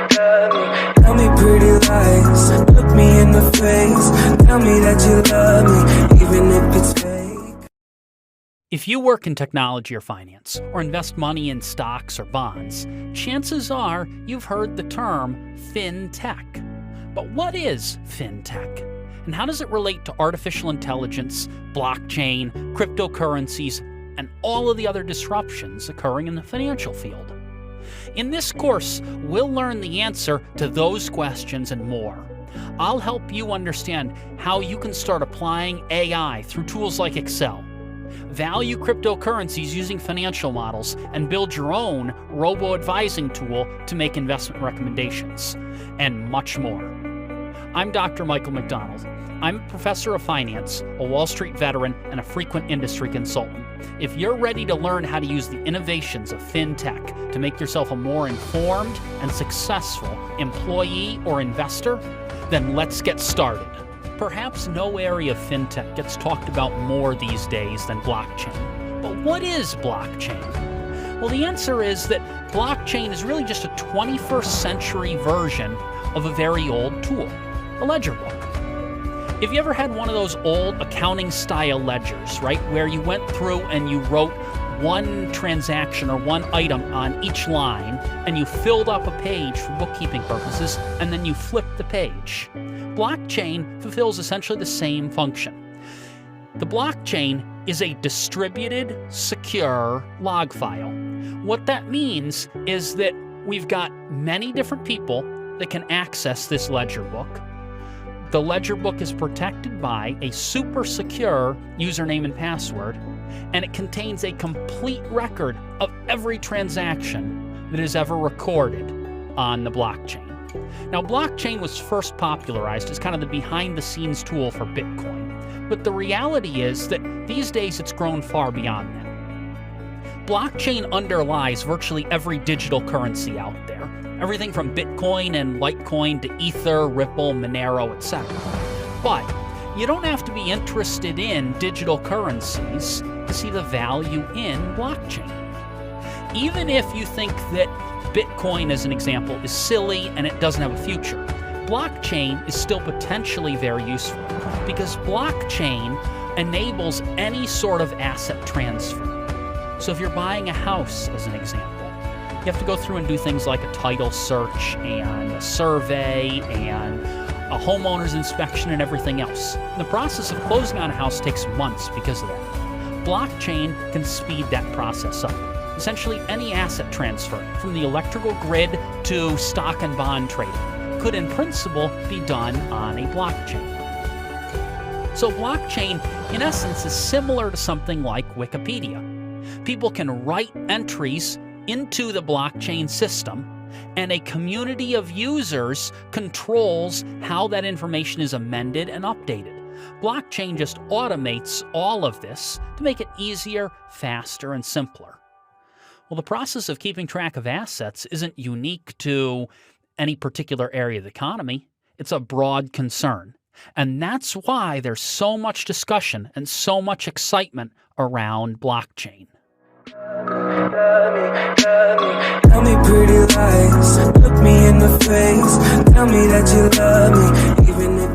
Tell me pretty lies, look me in the face, tell me that you love me, even if it's fake. If you work in technology or finance, or invest money in stocks or bonds, chances are you've heard the term fintech. But what is fintech? And how does it relate to artificial intelligence, blockchain, cryptocurrencies, and all of the other disruptions occurring in the financial field? In this course, we'll learn the answer to those questions and more. I'll help you understand how you can start applying AI through tools like Excel, value cryptocurrencies using financial models, and build your own robo-advising tool to make investment recommendations, and much more. I'm Dr. Michael McDonald. I'm a professor of finance, a Wall Street veteran, and a frequent industry consultant. If you're ready to learn how to use the innovations of fintech to make yourself a more informed and successful employee or investor, then let's get started. Perhaps no area of fintech gets talked about more these days than blockchain. But what is blockchain? Well, the answer is that blockchain is really just a 21st century version of a very old tool, a ledger book. If you ever had one of those old accounting-style ledgers, right, where you went through and you wrote one transaction or one item on each line, and you filled up a page for bookkeeping purposes, and then you flipped the page. Blockchain fulfills essentially the same function. The blockchain is a distributed, secure log file. What that means is that we've got many different people that can access this ledger book. The ledger book is protected by a super secure username and password, and it contains a complete record of every transaction that is ever recorded on the blockchain. Now, blockchain was first popularized as kind of the behind-the-scenes tool for Bitcoin, but the reality is that these days it's grown far beyond that. Blockchain underlies virtually every digital currency out there. Everything from Bitcoin and Litecoin to Ether, Ripple, Monero, etc. But you don't have to be interested in digital currencies to see the value in blockchain. Even if you think that Bitcoin, as an example, is silly and it doesn't have a future, blockchain is still potentially very useful because blockchain enables any sort of asset transfer. So if you're buying a house, as an example, you have to go through and do things like a title search and a survey and a homeowner's inspection and everything else. The process of closing on a house takes months because of that. Blockchain can speed that process up. Essentially, any asset transfer, from the electrical grid to stock and bond trading, could in principle be done on a blockchain. So blockchain, in essence, is similar to something like Wikipedia. People can write entries into the blockchain system, and a community of users controls how that information is amended and updated. Blockchain just automates all of this to make it easier, faster, and simpler. Well, the process of keeping track of assets isn't unique to any particular area of the economy. It's a broad concern. And that's why there's so much discussion and so much excitement around blockchain. Tell me pretty lies, look me in the face, tell me that you love me, even if